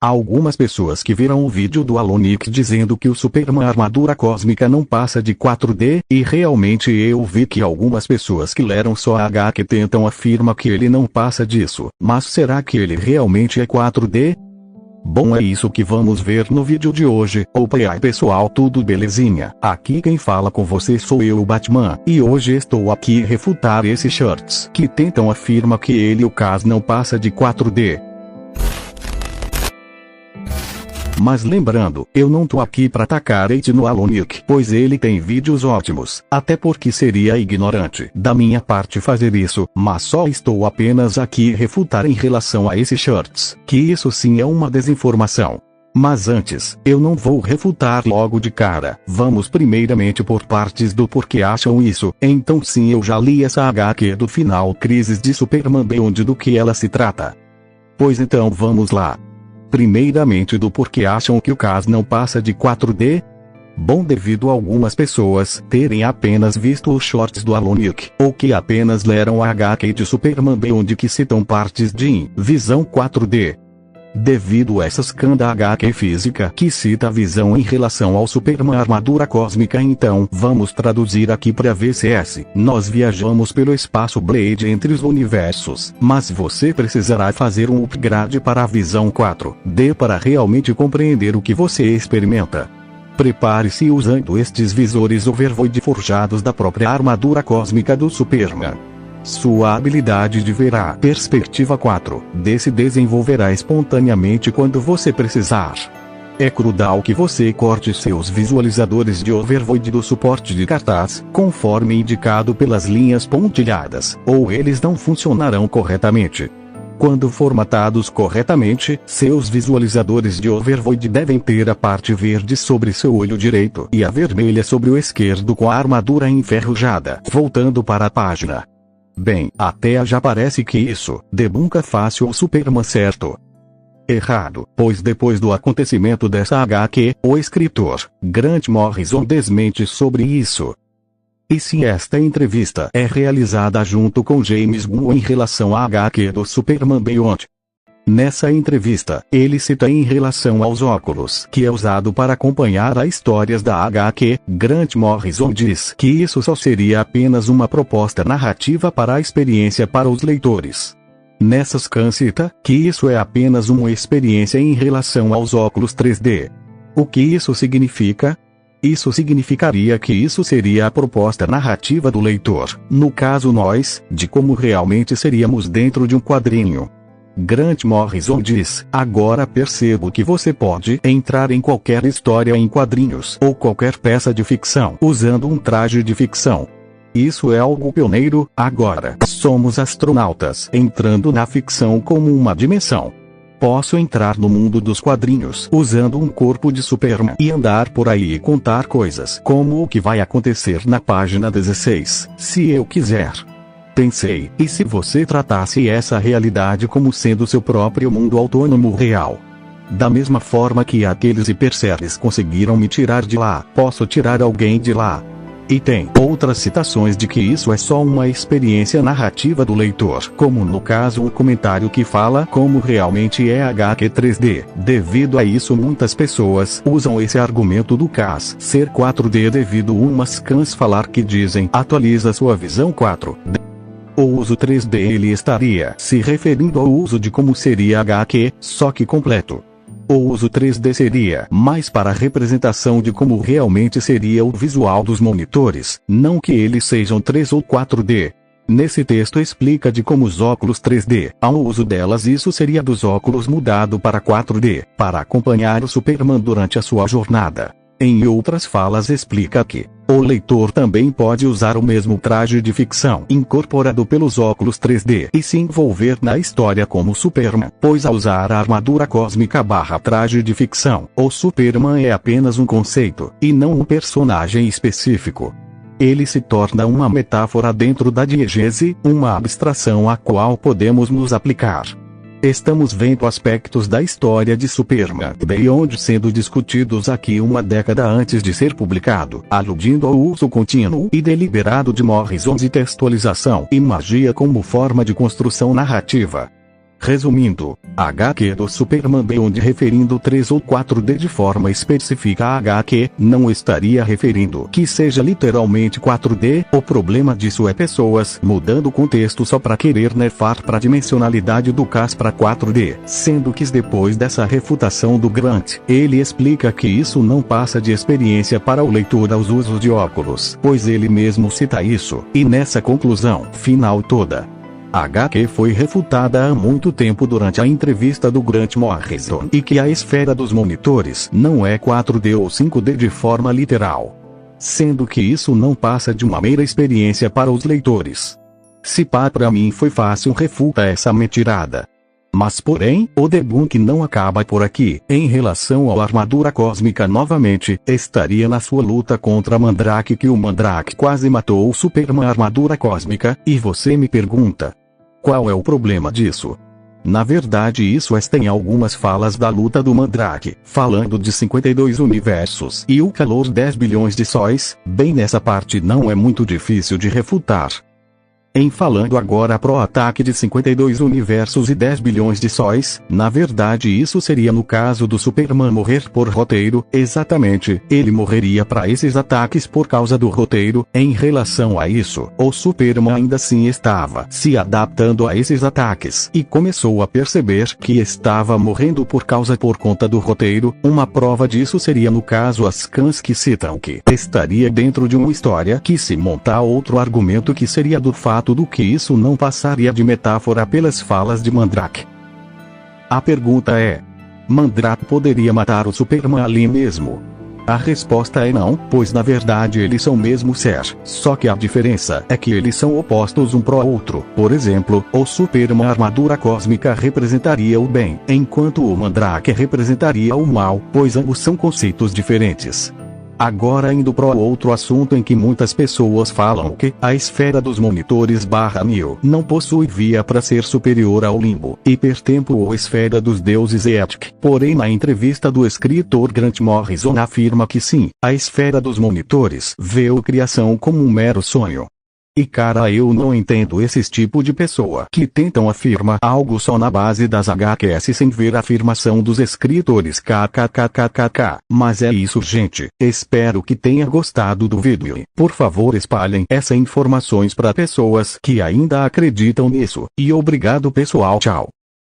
Há algumas pessoas que viram o vídeo do Alonic dizendo que o Superman Armadura Cósmica não passa de 4D, e realmente eu vi que algumas pessoas que leram só a HQ tentam afirmar que ele não passa disso, mas será que ele realmente é 4D? Bom, é isso que vamos ver no vídeo de hoje. Opa aí pessoal, tudo belezinha? Aqui quem fala com você sou eu, o Batman, e hoje estou aqui refutar esses shorts que tentam afirmar que ele o caso não passa de 4D. Mas lembrando, eu não tô aqui pra atacar hate no Alonic, pois ele tem vídeos ótimos, até porque seria ignorante da minha parte fazer isso, mas só estou apenas aqui refutar em relação a esses shorts, que isso sim é uma desinformação. Mas antes, eu não vou refutar logo de cara, vamos primeiramente por partes do porquê acham isso. Então sim, eu já li essa HQ do final Crises de Superman Beyond, do que ela se trata. Pois então vamos lá. Primeiramente do porquê acham que o caso não passa de 4D? Bom, devido a algumas pessoas terem apenas visto os shorts do Alonic, ou que apenas leram a HQ de Superman Beyond que citam partes de visão 4D. Devido a essa scan da HQ física que cita a visão em relação ao Superman Armadura Cósmica, então vamos traduzir aqui para VCS. Nós viajamos pelo espaço Blade entre os universos, mas você precisará fazer um upgrade para a visão 4D para realmente compreender o que você experimenta. Prepare-se usando estes visores Overvoid forjados da própria armadura cósmica do Superman. Sua habilidade de ver a perspectiva 4D se desenvolverá espontaneamente quando você precisar. É crucial que você corte seus visualizadores de Overvoid do suporte de cartaz, conforme indicado pelas linhas pontilhadas, ou eles não funcionarão corretamente. Quando formatados corretamente, seus visualizadores de Overvoid devem ter a parte verde sobre seu olho direito e a vermelha sobre o esquerdo com a armadura enferrujada. Voltando para a página. Bem, até já parece que isso debunka fácil o Superman, certo? Errado, pois depois do acontecimento dessa HQ, o escritor Grant Morrison desmente sobre isso. E se esta entrevista é realizada junto com James Gunn em relação à HQ do Superman Beyond? Nessa entrevista, ele cita em relação aos óculos que é usado para acompanhar as histórias da HQ, Grant Morrison diz que isso só seria apenas uma proposta narrativa para a experiência para os leitores. Nessa scan cita que isso é apenas uma experiência em relação aos óculos 3D. O que isso significa? Isso significaria que isso seria a proposta narrativa do leitor, no caso nós, de como realmente seríamos dentro de um quadrinho. Grant Morrison diz: agora percebo que você pode entrar em qualquer história em quadrinhos ou qualquer peça de ficção usando um traje de ficção. Isso é algo pioneiro. Agora somos astronautas entrando na ficção como uma dimensão. Posso entrar no mundo dos quadrinhos usando um corpo de Superman e andar por aí e contar coisas como o que vai acontecer na página 16, se eu quiser. Pensei, e se você tratasse essa realidade como sendo seu próprio mundo autônomo real? Da mesma forma que aqueles hiperseres conseguiram me tirar de lá, posso tirar alguém de lá. E tem outras citações de que isso é só uma experiência narrativa do leitor, como no caso o comentário que fala como realmente é HQ 3D. Devido a isso muitas pessoas usam esse argumento do CAS ser 4D devido a umas scans falar que dizem atualiza sua visão 4D. O uso 3D ele estaria se referindo ao uso de como seria HQ, só que completo. O uso 3D seria mais para a representação de como realmente seria o visual dos monitores, não que eles sejam 3 ou 4D. Nesse texto explica de como os óculos 3D, ao uso delas isso seria dos óculos mudado para 4D, para acompanhar o Superman durante a sua jornada. Em outras falas explica que o leitor também pode usar o mesmo traje de ficção incorporado pelos óculos 3D e se envolver na história como Superman, pois ao usar a armadura cósmica / traje de ficção, o Superman é apenas um conceito, e não um personagem específico. Ele se torna uma metáfora dentro da diegese, uma abstração a qual podemos nos aplicar. Estamos vendo aspectos da história de Superman Beyond sendo discutidos aqui uma década antes de ser publicado, aludindo ao uso contínuo e deliberado de Morrison de textualização e magia como forma de construção narrativa. Resumindo, HQ do Superman Beyond referindo 3 ou 4D de forma específica a HQ, não estaria referindo que seja literalmente 4D, o problema disso é pessoas mudando o contexto só para querer nerfar para a dimensionalidade do CAS para 4D, sendo que depois dessa refutação do Grant, ele explica que isso não passa de experiência para o leitor aos usos de óculos, pois ele mesmo cita isso, e nessa conclusão final toda, a HQ foi refutada há muito tempo durante a entrevista do Grant Morrison, e que a esfera dos monitores não é 4D ou 5D de forma literal, sendo que isso não passa de uma mera experiência para os leitores. Se pá, pra mim foi fácil refutar essa mentirada. Mas porém, o debunk não acaba por aqui. Em relação à armadura cósmica novamente, estaria na sua luta contra Mandrake que o Mandrake quase matou o Superman armadura cósmica, e você me pergunta, qual é o problema disso? Na verdade isso está em algumas falas da luta do Mandrake, falando de 52 universos e o calor 10 bilhões de sóis, bem nessa parte não é muito difícil de refutar. Em falando agora pro ataque de 52 universos e 10 bilhões de sóis, na verdade isso seria no caso do Superman morrer por roteiro, exatamente, ele morreria para esses ataques por causa do roteiro. Em relação a isso, o Superman ainda assim estava se adaptando a esses ataques, e começou a perceber que estava morrendo por conta do roteiro. Uma prova disso seria no caso as scans que citam que estaria dentro de uma história que se montar outro argumento que seria do fato do que isso não passaria de metáfora pelas falas de Mandrake. A pergunta é: Mandrake poderia matar o Superman ali mesmo? A resposta é não, pois na verdade eles são mesmo ser, só que a diferença é que eles são opostos um pro outro. Por exemplo, o Superman armadura cósmica representaria o bem, enquanto o Mandrake representaria o mal, pois ambos são conceitos diferentes. Agora indo pro outro assunto em que muitas pessoas falam que a esfera dos monitores /Neo não possui via para ser superior ao limbo, hipertempo ou esfera dos deuses Etic. Porém na entrevista do escritor Grant Morrison afirma que sim, a esfera dos monitores vê a criação como um mero sonho. E cara, eu não entendo esses tipo de pessoa que tentam afirmar algo só na base das HQs sem ver a afirmação dos escritores kkkkkk. Mas é isso gente, espero que tenha gostado do vídeo e, por favor espalhem essas informações para pessoas que ainda acreditam nisso, e obrigado pessoal, tchau.